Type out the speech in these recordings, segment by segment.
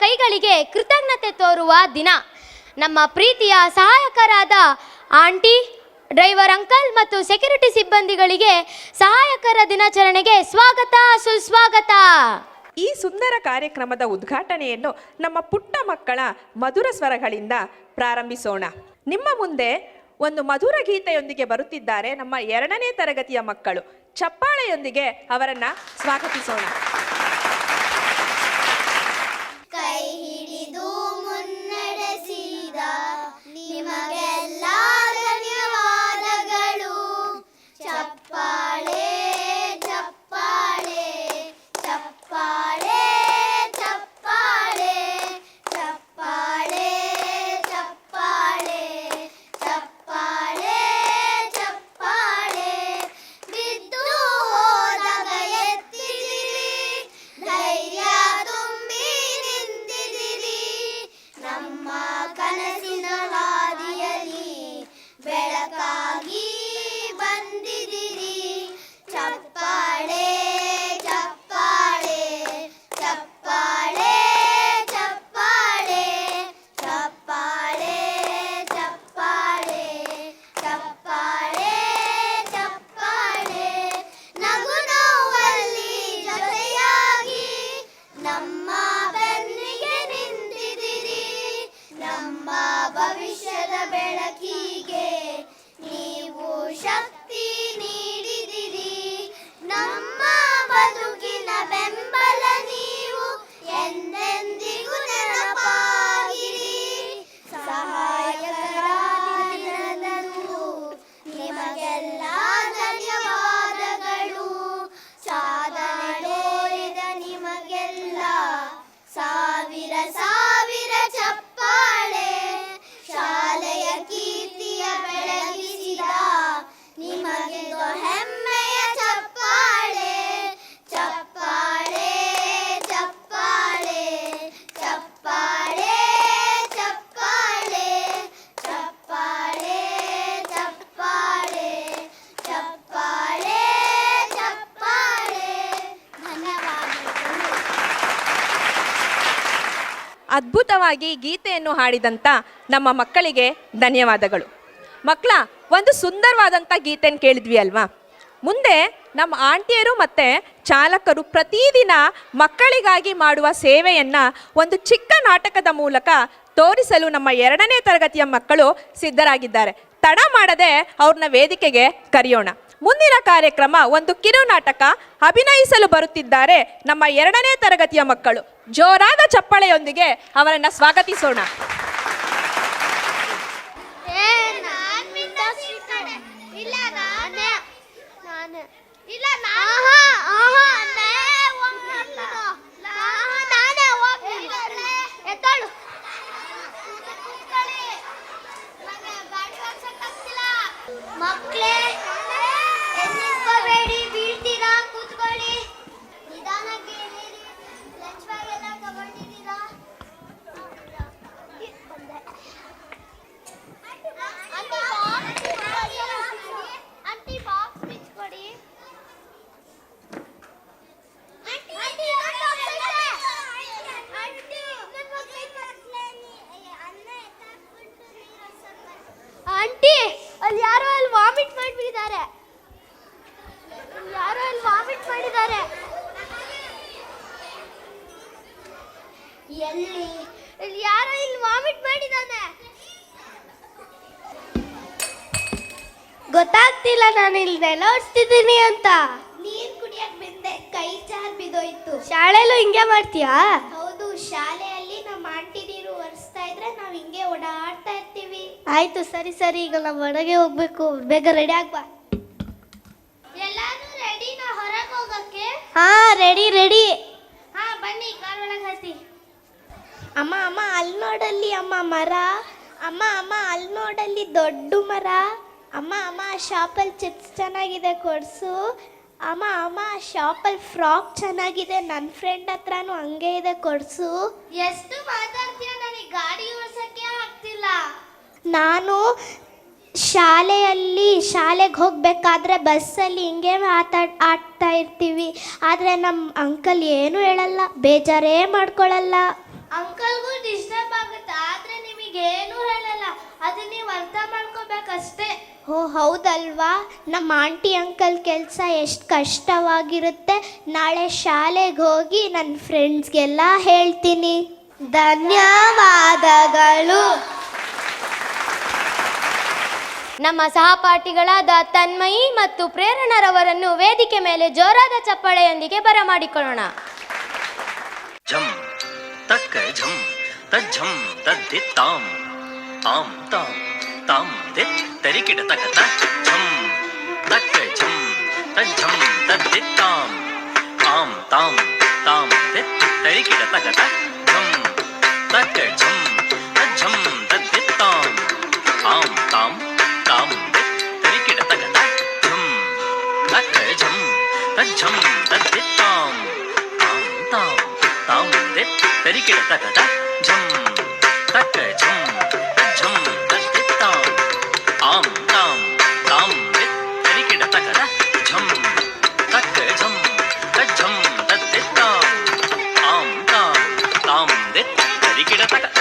ಕೈಗಳಿಗೆ ಕೃತಜ್ಞತೆ ತೋರುವ ದಿನ. ನಮ್ಮ ಪ್ರೀತಿಯ ಸಹಾಯಕರಾದ ಆಂಟಿ, ಡ್ರೈವರ್ ಅಂಕಲ್ ಮತ್ತು ಸೆಕ್ಯೂರಿಟಿ ಸಿಬ್ಬಂದಿಗಳಿಗೆ ಸಹಾಯಕರ ದಿನಾಚರಣೆಗೆ ಸ್ವಾಗತ, ಸುಸ್ವಾಗತ. ಈ ಸುಂದರ ಕಾರ್ಯಕ್ರಮದ ಉದ್ಘಾಟನೆಯನ್ನು ನಮ್ಮ ಪುಟ್ಟ ಮಕ್ಕಳ ಮಧುರ ಸ್ವರಗಳಿಂದ ಪ್ರಾರಂಭಿಸೋಣ. ನಿಮ್ಮ ಮುಂದೆ ಒಂದು ಮಧುರ ಗೀತೆಯೊಂದಿಗೆ ಬರುತ್ತಿದ್ದಾರೆ ನಮ್ಮ 2ನೇ ತರಗತಿಯ ಮಕ್ಕಳು. ಚಪ್ಪಾಳೆಯೊಂದಿಗೆ ಅವರನ್ನು ಸ್ವಾಗತಿಸೋಣ. ಕೈ ಹಿಡಿದು ಮುನ್ನಡೆಸಿದ ನಿಮಗೆಲ್ಲ ಧನ್ಯವಾದಗಳು. ಚಪ್ಪಾಳೆ ಚಪ್ಪಾಳೆ ಚಪ್ಪಾಳೆ ಚಪ್ಪಾಳೆ ಚಪ್ಪಾಳೆ ಚಪ್ಪಾಳೆ ಚಪ್ಪಾಳೆ ಚಪ್ಪಾಳೆ. ಬಿದ್ದು ಹೋದಾಗ ಎತ್ತಿದಿರಿ, ಧೈರ್ಯ ತುಂಬಿ ನಿಂತಿದಿರಿ. ನಮ್ಮ ಕನಸಿನ ಹಾದಿಯಲ್ಲಿ ಬೆಳಕಾಗಿ ಬಂದಿದಿರಿ. ಚಪ್ಪಾಳೆ ಚಪ್ಪಾಳೆ ಚಪ್ಪಾಳೆ ಚಪ್ಪಾಳೆ ಚಪ್ಪಾಳೆ ಚಪ್ಪಾಳೆ ಚಪ್ಪಾಳೆ ಚಪ್ಪಾಳೆ. ನಗು ನೋವಲ್ಲಿ ಜೊತೆಯಾಗಿ ನಮ್ಮ ಬೆನ್ನಿಗೆ ನಿಂತಿದಿರಿ. ನಮ್ಮ ಭವಿಷ್ಯದ ಬೆಳಕಿಗೆ ನೀವು ಶಕ್ತಿ ನೀಡಿದಿರಿ. ನಮ್ಮ ಬದುಕಿನ ಬೆಂಬಲ ನೀವು ಎಂದೆಂದಿಗೂ ನೆನಪಾಗಿರಿ. ಸಹಾಯಕರಾದಂದು ನಿಮಗೆಲ್ಲ ಧನ್ಯವಾದಗಳು. ಸಾಧನೆ ತೋರಿದ ನಿಮಗೆಲ್ಲ ಸಾವಿರ ಸಾವಿರ ಚಪ್ಪಾಳೆ. ಶಾಲೆಯ ಕೀರ್ತಿಯ ಬೆಳಗಿಸಿದ ನಿಮಗೆ ಹೆಮ್ಮೆಯ ಚಪ್ಪಾಳೆ. ಚಪ್ಪಾಳೆ ಚಪ್ಪಾಳೆ ಚಪ್ಪಾಳೆ ಚಪ್ಪಾಳೆ ಚಪ್ಪಾಳೆ ಚಪ್ಪಾಳೆ ಚಪ್ಪಾಳೆ ಚಪ್ಪಾಳೆ. ಧನ್ಯವಾದಗಳು. ಅದ್ಭುತವಾಗಿ ಗೀತೆಯನ್ನು ಹಾಡಿದಂಥ ನಮ್ಮ ಮಕ್ಕಳಿಗೆ ಧನ್ಯವಾದಗಳು. ಮಕ್ಕಳ, ಒಂದು ಸುಂದರವಾದಂಥ ಗೀತೆಯನ್ನು ಕೇಳಿದ್ವಿ ಅಲ್ವಾ? ಮುಂದೆ ನಮ್ಮ ಆಂಟಿಯರು ಮತ್ತು ಚಾಲಕರು ಪ್ರತಿದಿನ ಮಕ್ಕಳಿಗಾಗಿ ಮಾಡುವ ಸೇವೆಯನ್ನು ಒಂದು ಚಿಕ್ಕ ನಾಟಕದ ಮೂಲಕ ತೋರಿಸಲು ನಮ್ಮ 2ನೇ ತರಗತಿಯ ಮಕ್ಕಳು ಸಿದ್ಧರಾಗಿದ್ದಾರೆ. ತಡ ಮಾಡದೆ ಅವ್ರನ್ನ ವೇದಿಕೆಗೆ ಕರೆಯೋಣ. ಮುಂದಿನ ಕಾರ್ಯಕ್ರಮ ಒಂದು ಕಿರು ನಾಟಕ. ಅಭಿನಯಿಸಲು ಬರುತ್ತಿದ್ದಾರೆ ನಮ್ಮ 2ನೇ ತರಗತಿಯ ಮಕ್ಕಳು. ಜೋರಾದ ಚಪ್ಪಾಳೆಯೊಂದಿಗೆ ಅವರನ್ನು ಸ್ವಾಗತಿಸೋಣ. ಮಕ್ಕಳೇ, ಎನ್ನಿಸ್ಕೋಬೇಡಿ, ಬೀಳ್ತೀರಾ, ಕೂತ್ಕೊಳ್ಳಿ. ನಿಧಾನಕ್ಕೆ ಏನಿರಿ, ಲಂಚ್ ಬ್ಯಾಗ್ ಎಲ್ಲ ತಗೊಂಡಿದ್ದೀರಾ? ಆಂಟಿ ಬಾಕ್ಸ್ ಬಿಚ್ಕೊಡಿ. ಆಂಟಿ, ಅಲ್ಲಿ ಯಾರೋ ಅಲ್ಲಿ ವಾಮಿಟ್ ಮಾಡಿಬಿಟ್ಟಿದ್ದಾರೆ. ಯಾರೋ ಅಲ್ಲಿ ವಾಮಿಟ್ ಮಾಡಿದ್ದಾರೆ. ಎಲ್ಲಿ? ಇಲ್ಲಿ ಯಾರೋ ಇಲ್ಲಿ ವಾಮಿಟ್ ಮಾಡಿದ್ದಾನೆ. ಗೊತ್ತಾಗ್ತಿಲ್ಲ, ನಾನು ಇಲ್ಲಿ ನೆಲ ಒರೆಸ್ತಿದ್ದೀನಿ ಅಂತ. ನೀರು ಕುಡಿಯಕ್ ಬಂದೆ, ಕೈ ಜಾರ್ ಬಿದ್ದೋಯ್ತು. ಶಾಲೆಯಲ್ಲೂ ಹಿಂಗೆ ಮಾಡ್ತೀಯಾ? ಹೌದು, ಶಾಲೆಯಲ್ಲಿ ನಮ್ಮ ಆಂಟಿ ನೀರು ಒರೆಸ್ತಾ ಇದ್ರೆ ನಾವು ಹಿಂಗೆ ಓಡಾಡ್ತಾ ಇರ್ತೀವಿ. ಆಯ್ತು, ಸರಿ ಸರಿ, ಈಗ ನಾವು ಹೊರಗೆ ಹೋಗ್ಬೇಕು. ಬೇಗ ರೆಡಿ ಆಗ್ಬಾ. ಎಲ್ಲಾನು ರೆಡಿನಾ ಹೊರಗೆ ಹೋಗಕ್ಕೆ? ಹಾ, ರೆಡಿ ರೆಡಿ. ಹಾ, ಬನ್ನಿ, ಕಾರ್ ಒಳಗೆ ಹತ್ತಿ. ಅಮ್ಮ ಅಮ್ಮ, ಅಲ್ಲಿ ನೋಡಲ್ಲಿ ಅಮ್ಮ ಮರ. ಅಮ್ಮ ಅಮ್ಮ, ಅಲ್ಲಿ ನೋಡಲ್ಲಿ ದೊಡ್ಡ ಮರ. ಅಮ್ಮ ಅಮ್ಮ, ಶಾಪಲ್ಲಿ ಚಿಪ್ಸ್ ಚೆನ್ನಾಗಿದೆ, ಕೊಡ್ಸು. ಅಮ್ಮ ಅಮ್ಮ, ಶಾಪಲ್ಲಿ ಫ್ರಾಕ್ ಚೆನ್ನಾಗಿದೆ, ನನ್ನ ಫ್ರೆಂಡ್ ಹತ್ರನೂ ಹಂಗೆ ಇದೆ, ಕೊಡ್ಸು. ಎಷ್ಟು ಮಾತಾಡ್ತೀಯ, ನನಗೆ ಗಾಡಿ ಓಡಿಸೋಕ್ಕೆ ಆಗ್ತಿಲ್ಲ. ನಾನು ಶಾಲೆಗೆ ಹೋಗಬೇಕಾದ್ರೆ ಬಸ್ಸಲ್ಲಿ ಹಿಂಗೆ ಆಡ್ತಾ ಇರ್ತೀವಿ. ಆದರೆ ನಮ್ಮ ಅಂಕಲ್ ಏನೂ ಹೇಳಲ್ಲ, ಬೇಜಾರೇ ಮಾಡ್ಕೊಳ್ಳಲ್ಲ. ಅಂಕಲ್ಗೂ ಡಿಸ್ಟರ್ಬ್ ಆಗುತ್ತೆ, ಆದ್ರೆ ನಿಮಗೇನು ಹೇಳಲ್ಲ, ಅದು ನೀವು ಅರ್ಥ ಮಾಡ್ಕೋಬೇಕಷ್ಟೇ. ಓ ಹೌದಲ್ವಾ, ನಮ್ಮ ಆಂಟಿ ಅಂಕಲ್ ಕೆಲಸ ಎಷ್ಟು ಕಷ್ಟವಾಗಿರುತ್ತೆ. ನಾಳೆ ಶಾಲೆಗೆ ಹೋಗಿ ನನ್ನ ಫ್ರೆಂಡ್ಸ್ಗೆಲ್ಲ ಹೇಳ್ತೀನಿ. ಧನ್ಯವಾದಗಳು. ನಮ್ಮ ಸಹಪಾಠಿಗಳಾದ ತನ್ಮಯಿ ಮತ್ತು ಪ್ರೇರಣರವರನ್ನು ವೇದಿಕೆ ಮೇಲೆ ಜೋರಾದ ಚಪ್ಪಾಳೆಯೊಂದಿಗೆ ಬರಮಾಡಿಕೊಳ್ಳೋಣ. ಝಂ ತಕ್ಕ ಝಂ ತಜ್ಜಂ ತದ್ದಿತ್ತಾಂ ಆಂ ತಾಂ ತಾಂ ದಿತ್ ತರಿಕಿಡ ತಕತ ಝಂ ತಕ್ಕ ಝಂ ತಜ್ಜಂ ತದ್ದಿತ್ತಾಂ ಆಂ ತಾಂ ತಾಂ ದಿತ್ ತರಿಕಿಡ ತಕತ ಝಂ ತಕ್ಕ ಝಂ ತಜ್ಜಂ ತದ್ದಿತ್ತಾಂ ಆಂ ತಾಂ ತಾಂ ದಿತ್ ತರಿಕಿಡ ತಕತ ಝಂ ತಕ್ಕ ಝಂ ತಜ್ಜಂ ತದ್ದಿತ್ತಾಂ ಆಂ ತಾಂ ತಾಂ ದಿತ್ ತರಿಕಿಡ ತಕತ ಝಂ ತಕ್ಕ ಝಂ ತಜ್ಜಂ ತದ್ದಿತ್ತಾಂ ಆಂ ತಾಂ ತಾಂ ದಿತ್ ತರಿಕಿಡ ತಕತ ಝಂ ತಕ್ಕ ಝಂ ತಜ್ಜಂ ತದ್ದಿತ್ತಾಂ ಆಂ ತಾಂ ತಾಂ ದಿತ್ ತರಿಕಿಡ ತಕತ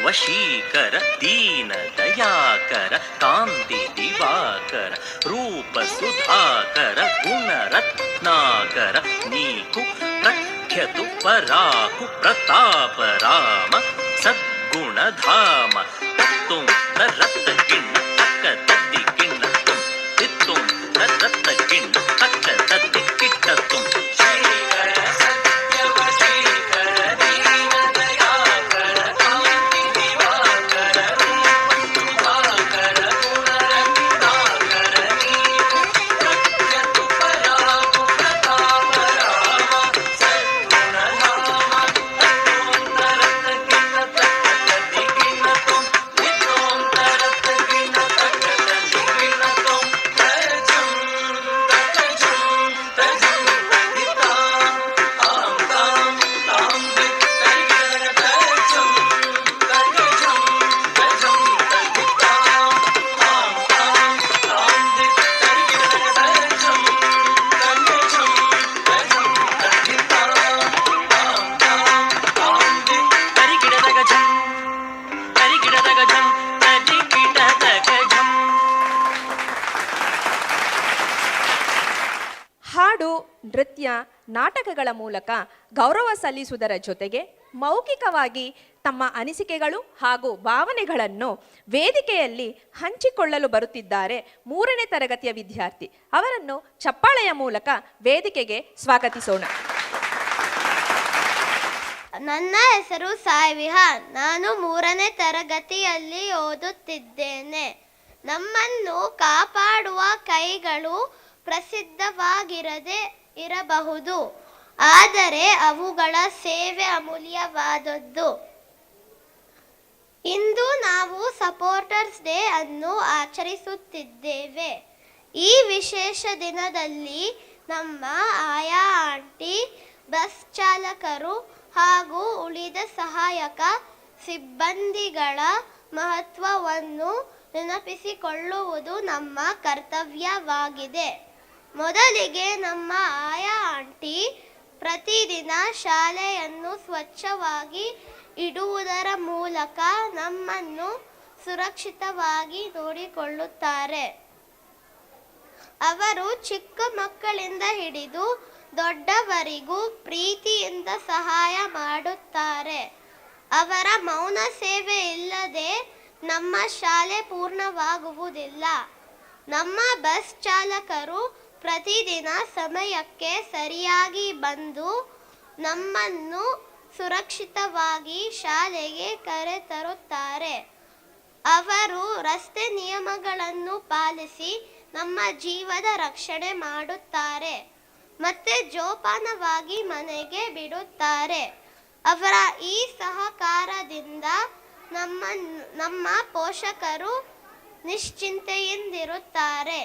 ವಶೀಕರ ದೀನ ದಯಾಕರ ಕಾಂತಿ ದಿವಾಕರ ರೂಪ ಸುಧಾಕರ ಗುಣರತ್ನಾಕರ ನೀಕು ಪ್ರಖ್ಯತು ಪರಾಕು ಪ್ರತಾಪ ರಾಮ ಸದ್ಗುಣಧಾಮ ತತ್ತುಂ ತರತ್ತ ಗಿಣ್ಣ ತಕ್ಕ ತದ್ದಿ ಗಿಣ್ಣ ತುಂ ತಿತ್ತುಂ ತರತ್ತ ಗಿಣ್ಣ ತಕ್ಕ ತದ್ದಿ ಕಿಟ್ಟ ತುಂ ಹಾಡು, ನೃತ್ಯ, ನಾಟಕಗಳ ಮೂಲಕ ಗೌರವ ಸಲ್ಲಿಸುವುದರ ಜೊತೆಗೆ ಮೌಖಿಕವಾಗಿ ತಮ್ಮ ಅನಿಸಿಕೆಗಳು ಹಾಗೂ ಭಾವನೆಗಳನ್ನು ವೇದಿಕೆಯಲ್ಲಿ ಹಂಚಿಕೊಳ್ಳಲು ಬರುತ್ತಿದ್ದಾರೆ 3ನೇ ತರಗತಿಯ ವಿದ್ಯಾರ್ಥಿ. ಅವರನ್ನು ಚಪ್ಪಾಳೆಯ ಮೂಲಕ ವೇದಿಕೆಗೆ ಸ್ವಾಗತಿಸೋಣ. ನನ್ನ ಹೆಸರು ಸಾಯಿ ವಿಹಾನ್. ನಾನು 3ನೇ ತರಗತಿಯಲ್ಲಿ ಓದುತ್ತಿದ್ದೇನೆ. ನಮ್ಮನ್ನು ಕಾಪಾಡುವ ಕೈಗಳು ಪ್ರಸಿದ್ಧವಾಗಿರದೇ ಇರಬಹುದು, ಆದರೆ ಅವುಗಳ ಸೇವೆ ಅಮೂಲ್ಯವಾದದ್ದು. ಇಂದು ನಾವು ಸಪೋರ್ಟರ್ಸ್ ಡೇ ಅನ್ನು ಆಚರಿಸುತ್ತಿದ್ದೇವೆ. ಈ ವಿಶೇಷ ದಿನದಲ್ಲಿ ನಮ್ಮ ಆಯಾ ಆಂಟಿ, ಬಸ್ ಚಾಲಕರು ಹಾಗೂ ಉಳಿದ ಸಹಾಯಕ ಸಿಬ್ಬಂದಿಗಳ ಮಹತ್ವವನ್ನು ನೆನಪಿಸಿಕೊಳ್ಳುವುದು ನಮ್ಮ ಕರ್ತವ್ಯವಾಗಿದೆ. ಮೊದಲಿಗೆ ನಮ್ಮ ಆಯಾ ಆಂಟಿ ಪ್ರತಿದಿನ ಶಾಲೆಯನ್ನು ಸ್ವಚ್ಛವಾಗಿ ಇಡುವುದರ ಮೂಲಕ ನಮ್ಮನ್ನು ಸುರಕ್ಷಿತವಾಗಿ ನೋಡಿಕೊಳ್ಳುತ್ತಾರೆ. ಅವರು ಚಿಕ್ಕ ಮಕ್ಕಳಿಂದ ಹಿಡಿದು ದೊಡ್ಡವರಿಗೂ ಪ್ರೀತಿಯಿಂದ ಸಹಾಯ ಮಾಡುತ್ತಾರೆ. ಅವರ ಮೌನ ಸೇವೆ ಇಲ್ಲದೆ ನಮ್ಮ ಶಾಲೆ ಪೂರ್ಣವಾಗುವುದಿಲ್ಲ. ನಮ್ಮ ಬಸ್ ಚಾಲಕರು ಪ್ರತಿದಿನ ಸಮಯಕ್ಕೆ ಸರಿಯಾಗಿ ಬಂದು ನಮ್ಮನ್ನು ಸುರಕ್ಷಿತವಾಗಿ ಶಾಲೆಗೆ ಕರೆತರುತ್ತಾರೆ. ಅವರು ರಸ್ತೆ ನಿಯಮಗಳನ್ನು ಪಾಲಿಸಿ ನಮ್ಮ ಜೀವದ ರಕ್ಷಣೆ ಮಾಡುತ್ತಾರೆ ಮತ್ತೆ ಜೋಪಾನವಾಗಿ ಮನೆಗೆ ಬಿಡುತ್ತಾರೆ. ಅವರ ಈ ಸಹಕಾರದಿಂದ ನಮ್ಮ ಪೋಷಕರು ನಿಶ್ಚಿಂತೆಯಿಂದಿರುತ್ತಾರೆ.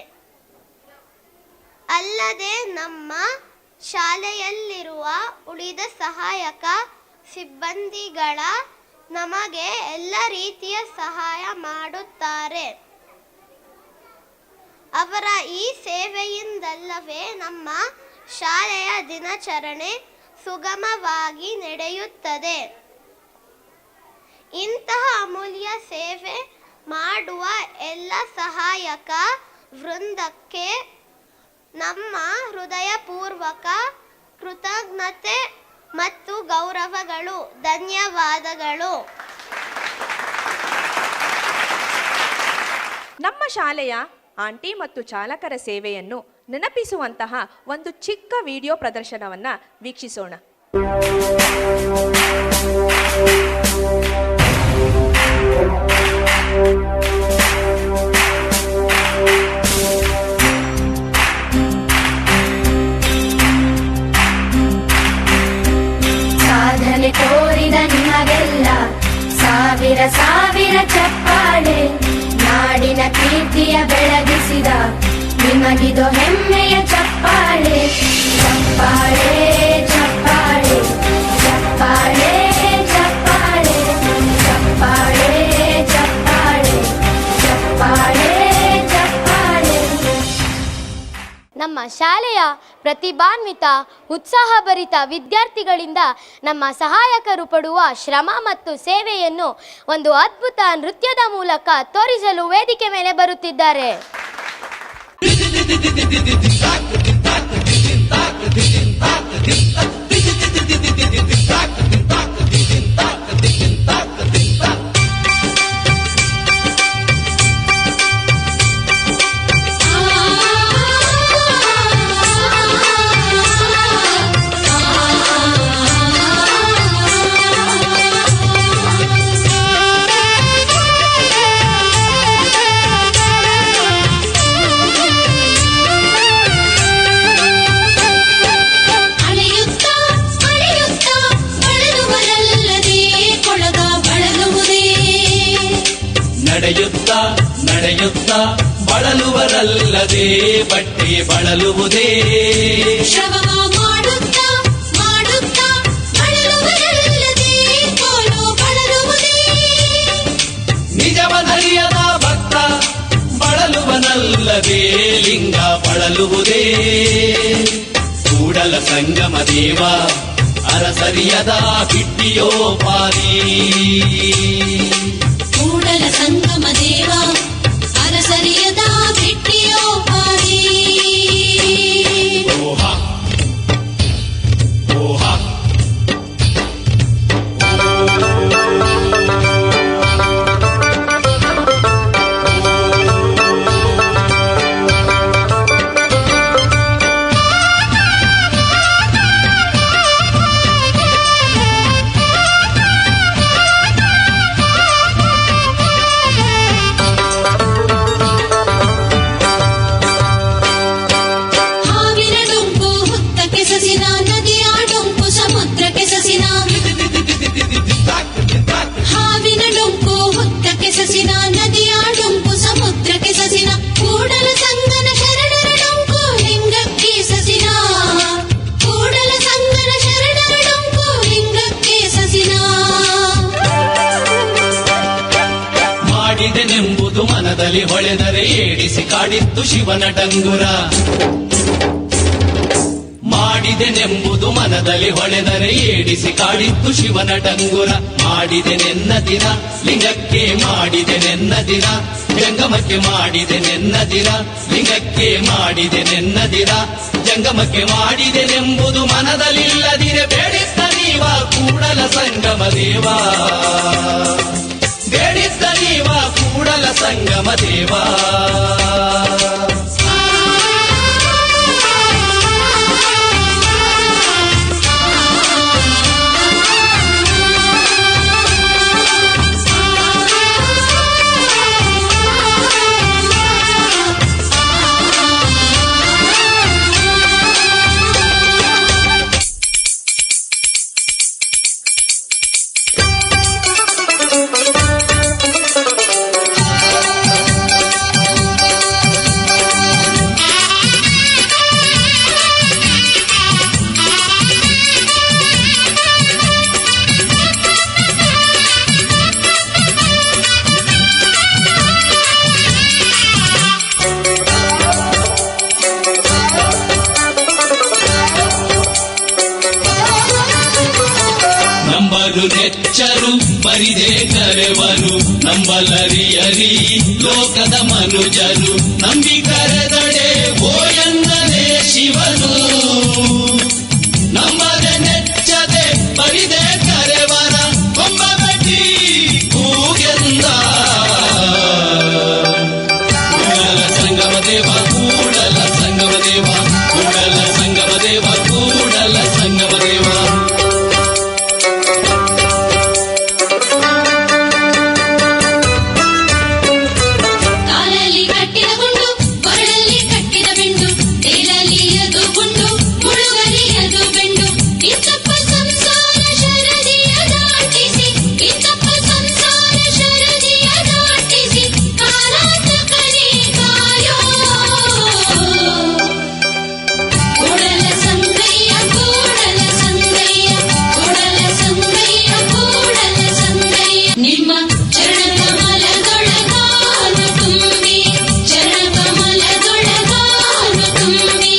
ಅಲ್ಲದೆ ನಮ್ಮ ಶಾಲೆಯಲ್ಲಿರುವ ಉಳಿದ ಸಹಾಯಕ ಸಿಬ್ಬಂದಿಗಳ ನಮಗೆ ಎಲ್ಲ ರೀತಿಯ ಸಹಾಯ ಮಾಡುತ್ತಾರೆ. ಅವರ ಈ ಸೇವೆಯಿಂದಲ್ಲವೇ ನಮ್ಮ ಶಾಲೆಯ ದಿನಾಚರಣೆ ಸುಗಮವಾಗಿ ನಡೆಯುತ್ತದೆ. ಇಂತಹ ಅಮೂಲ್ಯ ಸೇವೆ ಮಾಡುವ ಎಲ್ಲ ಸಹಾಯಕ ವೃಂದಕ್ಕೆ ನಮ್ಮ ಹೃದಯಪೂರ್ವಕ ಕೃತಜ್ಞತೆ ಮತ್ತು ಗೌರವಗಳು. ಧನ್ಯವಾದಗಳು. ನಮ್ಮ ಶಾಲೆಯ ಆಂಟಿ ಮತ್ತು ಚಾಲಕರ ಸೇವೆಯನ್ನು ನೆನಪಿಸುವಂತಹ ಒಂದು ಚಿಕ್ಕ ವಿಡಿಯೋ ಪ್ರದರ್ಶನವನ್ನು ವೀಕ್ಷಿಸೋಣ. ಸಾಧನೆ ತೋರಿದ ನಿಮಗೆಲ್ಲ ಸಾವಿರ ಸಾವಿರ ಚಪ್ಪಾಳೆ. ನಾಡಿನ ಕೀರ್ತಿಯ ಬೆಳಗಿಸಿದ ನಿಮಗಿದು ಹೆಮ್ಮೆಯ ಚಪ್ಪಾಳೆ. ಚಪ್ಪಾಳೆ ಚಪ್ಪಾಳೆ ಚಪ್ಪಾಳೆ ಚಪ್ಪಾಳೆ ಚಪ್ಪಾಳೆ ಚಪ್ಪಾಳೆ ಚಪ್ಪಾಳೆ ಚಪ್ಪಾಳೆ. ನಮ್ಮ ಶಾಲೆಯ ಪ್ರತಿಭಾನ್ವಿತ ಉತ್ಸಾಹಭರಿತ ವಿದ್ಯಾರ್ಥಿಗಳಿಂದ ನಮ್ಮ ಸಹಾಯಕರು ಪಡುವ ಶ್ರಮ ಮತ್ತು ಸೇವೆಯನ್ನು ಒಂದು ಅದ್ಭುತ ನೃತ್ಯದ ಮೂಲಕ ತೋರಿಸಲು ವೇದಿಕೆ ಮೇಲೆ ಬರುತ್ತಿದ್ದಾರೆ. ನಡೆಯುತ್ತಾ ಬಳಲುವರಲ್ಲದೆ ಬಟ್ಟೆ ಬಳಲುವುದೇ. ಶ್ರಮ ಮಾಡುತ್ತಾ ಮಾಡುತ್ತಾ ಬಳಲುವರಲ್ಲದೆ ಕೋಲು ಬಳಲುವುದೇ. ನಿಜವನರಿಯದ ಭಕ್ತ ಬಳಲುವನಲ್ಲದೆ ಲಿಂಗ ಬಳಲುವುದೇ. ಕೂಡಲ ಸಂಗಮ ದೇವ ಅರಸರಿಯದ ಬಿಟ್ಟಿಯೋಪಾರಿ. ಕೂಡಲ ಸಂಗಮ ದೇವ ಅರಸರಿಯದ ಬಿಟ್ಟಿಯೋಪಾರಿ. ಓಹ ಓಹ ಮನದಲ್ಲಿ ಹೊಳೆದರೆ ಏಡಿಸಿ ಕಾಡಿತ್ತು ಶಿವನ ಡಂಗುರ. ಮಾಡಿದೆನೆಂಬುದು ಮನದಲ್ಲಿ ಹೊಳೆದರೆ ಏಡಿಸಿ ಕಾಡಿತ್ತು ಶಿವನ ಡಂಗುರ. ಮಾಡಿದೆನೆನ್ನ ದಿನ ಲಿಂಗಕ್ಕೆ ಮಾಡಿದೆನೆನ್ನ ದಿನ ಜಂಗಮಕ್ಕೆ ಮಾಡಿದೆ ನೆನ್ನದಿರ, ಲಿಂಗಕ್ಕೆ ಮಾಡಿದೆ ನೆನ್ನದಿರ. ಜಂಗಮಕ್ಕೆ ಮಾಡಿದೆನೆಂಬುದು ಮನದಲ್ಲಿಲ್ಲದಿರೆ ಬೇಡಿದ್ದ ನೀವ ಕೂಡಲ ಸಂಗಮ ದೇವ, ಬೇಡಿದ್ದ ನೀವ ಕೂಡಲ ಸಂಗಮ ದೇವ. ನಂಬಲು ನೆಚ್ಚರು ಬರಿದೆ ಕರೆವರು, ನಂಬಲರಿಯರಿ ಲೋಕದ ಮನುಜರು. ನಂಬಿ ಕರೆದಡೆ ಓಯನ್ನನೇ ಶಿವನು, ನಂಬದೆ ನೆಚ್ಚದೆ ಬರಿದೆ ಕರೆವರ ಕೊಂಬಬೆಟ್ಟಿ ಕೂಗೆಂದ. ಕೂಡಲ ಸಂಗಮ ದೇವ, ಕೂಡಲ ಸಂಗಮ ದೇವ, ಕೂಡಲ ಸಂಗಮ ದೇವ, ಕೂಡಲ ಸಂಗಮ ದೇವ. ಕಾಲಲ್ಲಿ ಕಟ್ಟಿದ ಗುಂಡು, ಕೊರಳಲ್ಲಿ ಕಟ್ಟಿದ ಬೆಂಡು, ತೇಲಲ್ಲಿ ಅದು ಗುಂಡು, ಮುಳುಗಲಿಯದು ಬೆಂಡು. ಇಂತಪ್ಪ ಸಂಸಾರ ಶರದಿಯ ದಾಟಿಸಿ, ಇಂತಪ್ಪ ಸಂಸಾರ ಶರದಿಯ ದಾಟಿಸಿ, ಕಾಲಾಂತಕನೇ ಕಾಯೋ. ಕೂಡಲ ಸಂಗಯ್ಯ, ಕೂಡಲ ಸಂಗಯ್ಯ, ಕೂಡಲ ಸಂಗಯ್ಯ, ಕೂಡಲ ಸಂಗಯ್ಯ. ನಿಮ್ಮ ಚರಣಕಮಲದೊಳಗಾನು ತುಂಬಿ, ಚರಣಕಮಲದೊಳಗಾನು ತುಂಬಿ.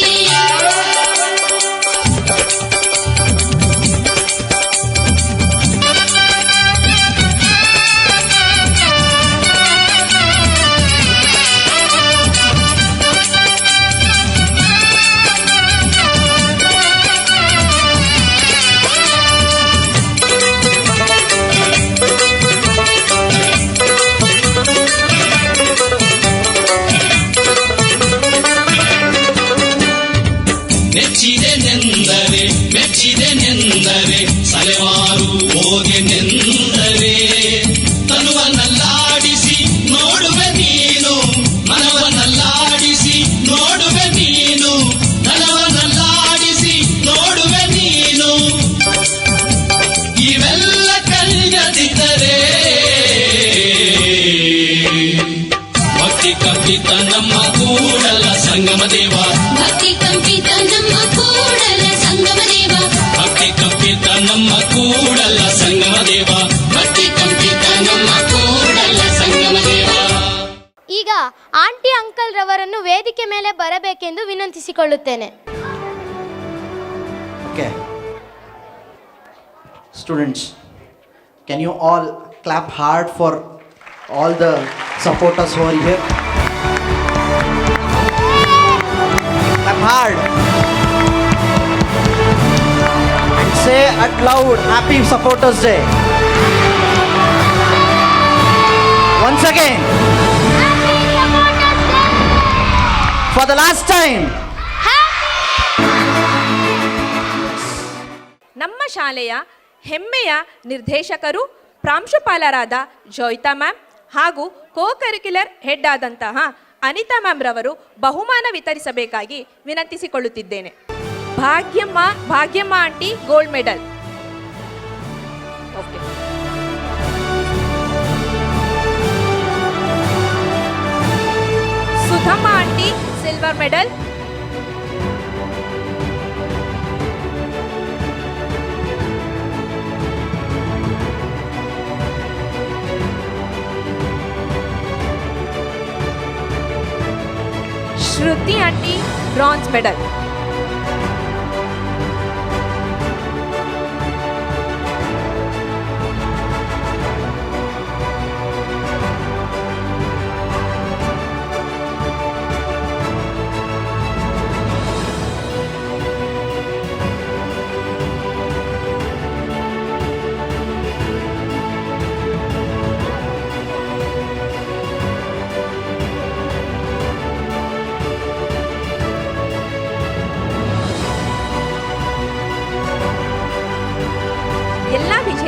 ನೆಚ್ಚಿದೆನೆಂದರೆ ಮೆಚ್ಚಿದೆನೆಂದರೆ ಸಲೆವಾರು ಹೋಗೆನೆಂದರೆ ತನುವನ್ನಲ್ಲಾಡಿಸಿ ನೋಡುವೆ ನೀನು, ಮನವನ್ನಲ್ಲಾಡಿಸಿ ನೋಡುವೆ ನೀನು, ಧನವನ್ನಲ್ಲಾಡಿಸಿ ನೋಡುವೆ ನೀನು. ಇವೆಲ್ಲ ಕಲಿಯದಿದ್ದರೆ ಭಕ್ತಿ ಕಪಿತ ನಮ್ಮ ಕೂಡಲ ಸಂಗಮ ದೇವ, ಭಕ್ತಿ ಕಂಪಿತ ನಮ್ಮ ಕೂಡಲ ಸಂಗಮ ದೇವ, ಭಕ್ತಿ ಕಪಿತ ನಮ್ಮ ಕೂಡಲ ಸಂಗಮ ದೇವ, ಭಕ್ತಿ ಕಪಿತ ನಮ್ಮ ಕೂಡಲ ಸಂಗಮ ದೇವ. ಈಗ ಆಂಟಿ ಅಂಕಲ್ ರವರನ್ನು ವೇದಿಕೆ ಮೇಲೆ ಬರಬೇಕೆಂದು ವಿನಂತಿಸಿಕೊಳ್ಳುತ್ತೇನೆ. Okay. Students, can you all clap hard for all the supporters who are here? Clap hard. And say out loud, Happy Supporters Day. Once again. For the last time. ನಮ್ಮ ಶಾಲೆಯ ಹೆಮ್ಮೆಯ ನಿರ್ದೇಶಕರು ಪ್ರಾಂಶುಪಾಲರಾದ ಜೋಯ್ತಾ ma'am ಹಾಗೂ ಕೋ curricular head ಆದಂತಹ Anita ma'am ರವರು ಬಹುಮಾನ ವಿತರಿಸಬೇಕಾಗಿ ವಿನಂತಿಸಿಕೊಳ್ಳುತ್ತಿದ್ದೇನೆ. Bhagyamma aunty gold medal. Okay. Sudhamma aunty silver medal. Shruti aunty bronze medal.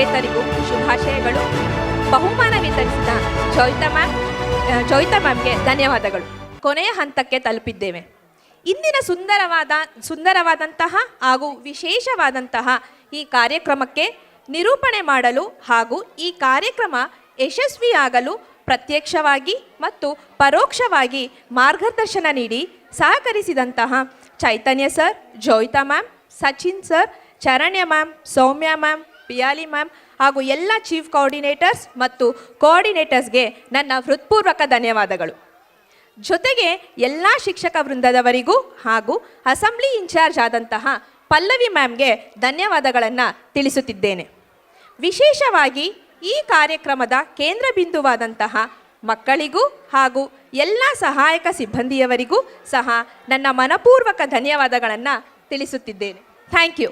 ವಿಜೇತರಿಗೂ ಶುಭಾಶಯಗಳು. ಬಹುಮಾನ ವಿತರಿಸಿದ ಜೋಯಿತಾ ಮ್ಯಾಮ್ಗೆ ಧನ್ಯವಾದಗಳು. ಕೊನೆಯ ಹಂತಕ್ಕೆ ತಲುಪಿದ್ದೇವೆ. ಇಂದಿನ ಸುಂದರವಾದಂತಹ ಹಾಗೂ ವಿಶೇಷವಾದಂತಹ ಈ ಕಾರ್ಯಕ್ರಮಕ್ಕೆ ನಿರೂಪಣೆ ಮಾಡಲು ಹಾಗೂ ಈ ಕಾರ್ಯಕ್ರಮ ಯಶಸ್ವಿಯಾಗಲು ಪ್ರತ್ಯಕ್ಷವಾಗಿ ಮತ್ತು ಪರೋಕ್ಷವಾಗಿ ಮಾರ್ಗದರ್ಶನ ನೀಡಿ ಸಹಕರಿಸಿದಂತಹ Chaitanya sir, Joyita ma'am, Sachin sir, Charanya ma'am, Soumya ma'am, Piyali ma'am ಹಾಗೂ ಎಲ್ಲ ಚೀಫ್ ಕೋಆರ್ಡಿನೇಟರ್ಸ್ ಮತ್ತು ಕೋಆರ್ಡಿನೇಟರ್ಸ್ಗೆ ನನ್ನ ಹೃತ್ಪೂರ್ವಕ ಧನ್ಯವಾದಗಳು. ಜೊತೆಗೆ ಎಲ್ಲ ಶಿಕ್ಷಕ ವೃಂದದವರಿಗೂ ಹಾಗೂ ಅಸೆಂಬ್ಲಿ ಇನ್ಚಾರ್ಜ್ ಆದಂತಹ ಪಲ್ಲವಿ ಮ್ಯಾಮ್ಗೆ ಧನ್ಯವಾದಗಳನ್ನು ತಿಳಿಸುತ್ತಿದ್ದೇನೆ. ವಿಶೇಷವಾಗಿ ಈ ಕಾರ್ಯಕ್ರಮದ ಕೇಂದ್ರ ಬಿಂದುವಾದಂತಹ ಮಕ್ಕಳಿಗೂ ಹಾಗೂ ಎಲ್ಲ ಸಹಾಯಕ ಸಿಬ್ಬಂದಿಯವರಿಗೂ ಸಹ ನನ್ನ ಮನಪೂರ್ವಕ ಧನ್ಯವಾದಗಳನ್ನು ತಿಳಿಸುತ್ತಿದ್ದೇನೆ. Thank you.